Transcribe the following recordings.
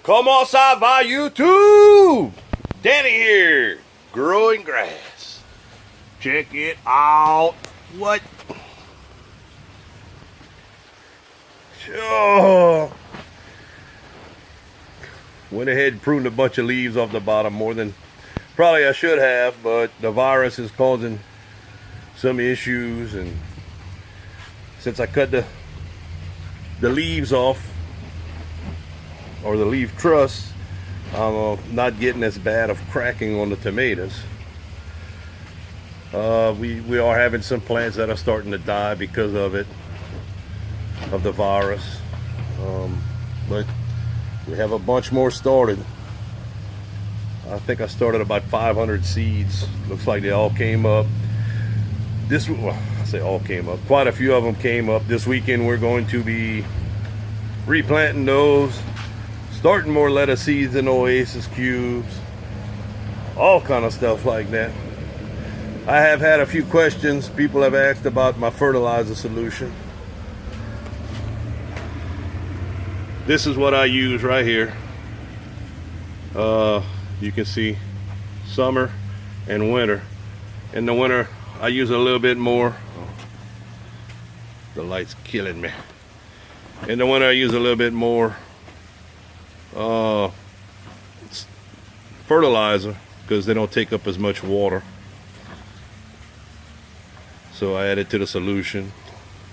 Como ça va, YouTube? Danny here, growing grass. Check it out. What? Oh. Went ahead and pruned a bunch of leaves off the bottom, more than probably I should have, but the virus is causing some issues, and since I cut the leaves off, or the leaf truss, I'm not getting as bad of cracking on the tomatoes. We are having some plants that are starting to die because of it, of the virus, but we have a bunch more started. I think I started about 500 seeds. Looks like they all came up. Well, I say all came up. Quite a few of them came up. This weekend we're going to be replanting those, starting more lettuce seeds and oasis cubes, all kind of stuff like that. I have had a few questions. People have asked about my fertilizer solution. This is what I use right here. You can see summer and winter. In the winter I use a little bit more. The light's killing me. In the winter I use a little bit more fertilizer because they don't take up as much water. So I add it to the solution.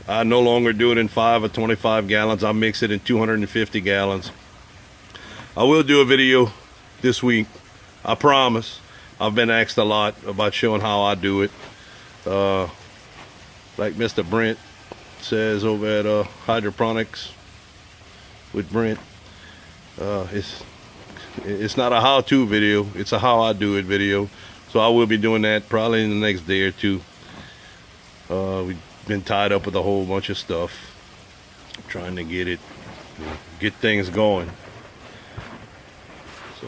I no longer do it in 5 or 25 gallons. I mix it in 250 gallons. I will do a video this week, I promise. I've been asked a lot about showing how I do it. Like Mr. Brent says over at Hydroponics with Brent. It's not a how-to video, it's a how I do it video. So I will be doing that probably in the next day or two. We've been tied up with a whole bunch of stuff, trying to get things going. So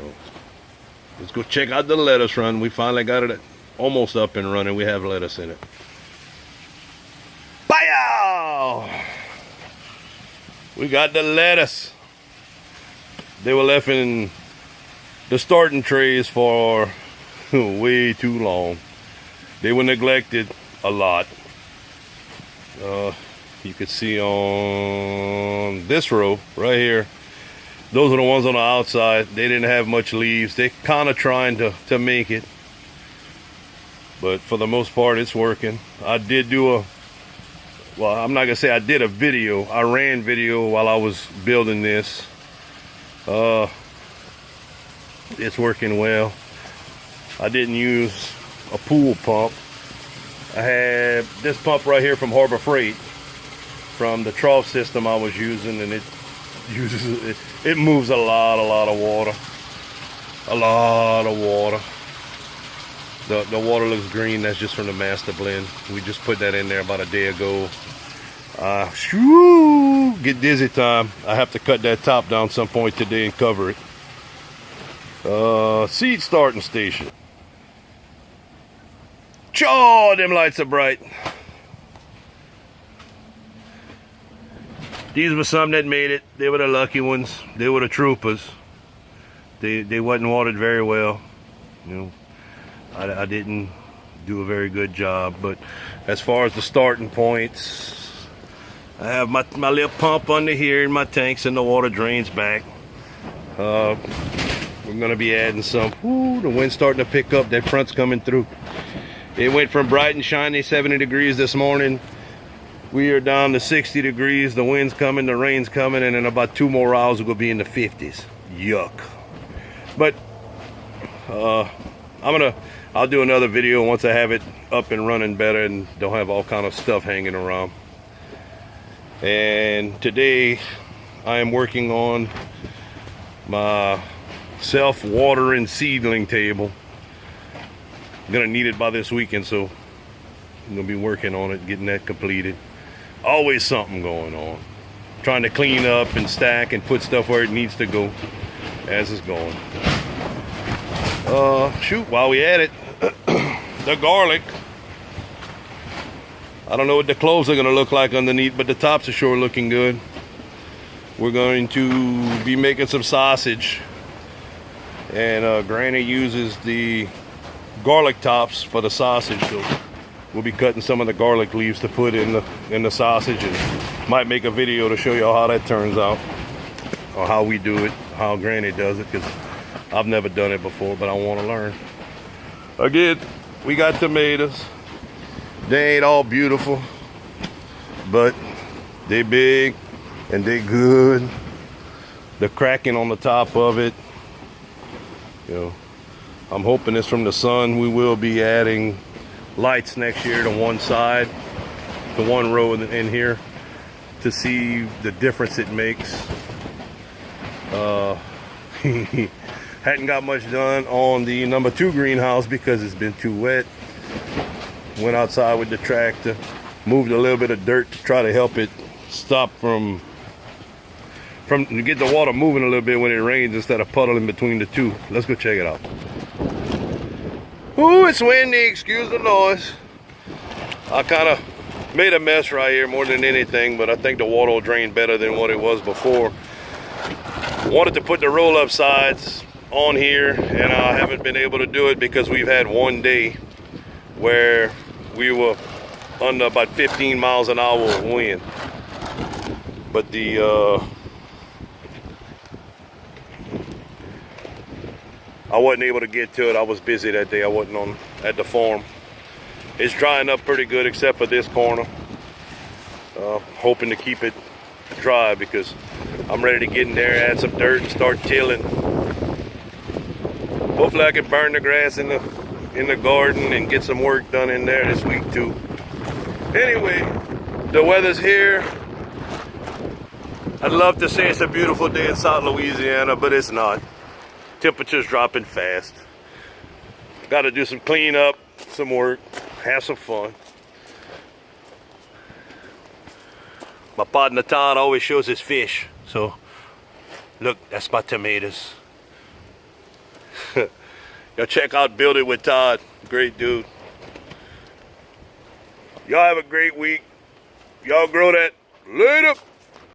let's go check out the lettuce run. We finally got it almost up and running. We have lettuce in it. Bye-yow! We got the lettuce. They were left in the starting trays for way too long. They were neglected a lot. You could see on this row right here, those are the ones on the outside. They didn't have much leaves. They kind of trying to make it, but for the most part it's working. I did do well, I'm not gonna say I did a video. I ran video while I was building this. It's working well. I didn't use a pool pump. I had this pump right here from Harbor Freight, from the trough system I was using, and it moves a lot of water. A lot of water. The water looks green. That's just from the master blend. We just put that in there about a day ago. Get dizzy time. I have to cut that top down some point today and cover it. Seed starting station. Oh, them lights are bright. These were some that made it. They were the lucky ones. They were the troopers. They wasn't watered very well. You know, I didn't do a very good job. But as far as the starting points, I have my little pump under here in my tanks, and the water drains back. We're gonna be adding some. Ooh, the wind's starting to pick up. That front's coming through. It went from bright and shiny 70 degrees this morning. We are down to 60 degrees. The wind's coming, the rain's coming, and in about 2 more hours we'll be in the 50s. Yuck. But I'll do another video once I have it up and running better and don't have all kind of stuff hanging around. And today I am working on my self-watering seedling table. I'm gonna need it by this weekend, so I'm gonna be working on it, getting that completed. Always something going on. Trying to clean up and stack and put stuff where it needs to go as it's going. Shoot, while we at it, the garlic. I don't know what the cloves are gonna look like underneath, but the tops are sure looking good. we're going to be making some sausage. And Granny uses the garlic tops for the sausage, so we'll be cutting some of the garlic leaves to put in the sausage, and might make a video to show y'all how that turns out, or how we do it, how Granny does it, because I've never done it before, but I want to learn. Again, we got tomatoes. They ain't all beautiful, but they big and they good. The cracking on the top of it, you know, I'm hoping it's from the sun. We will be adding lights next year to one side, to one row in here, to see the difference it makes. Hadn't got much done on the number 2 greenhouse because it's been too wet. Went outside with the tractor, moved a little bit of dirt to try to help it stop from get the water moving a little bit when it rains instead of puddling between the two. Let's go check it out. Ooh, it's windy, excuse the noise. I kind of made a mess right here more than anything, but I think the water will drain better than what it was before. Wanted to put the roll-up sides on here, and I haven't been able to do it because we've had one day where we were under about 15 miles an hour of wind. But I wasn't able to get to it. I was busy that day. I wasn't at the farm. It's drying up pretty good except for this corner. Hoping to keep it dry because I'm ready to get in there, add some dirt, and start tilling. Hopefully I can burn the grass in the garden and get some work done in there this week too. Anyway, the weather's here. I'd love to say it's a beautiful day in South Louisiana, but it's not. Temperature's dropping fast. Got to do some cleanup, some work, have some fun. My partner Todd always shows his fish. So, look, that's my tomatoes. Y'all check out Build It with Todd. Great dude. Y'all have a great week. Y'all grow that. Later.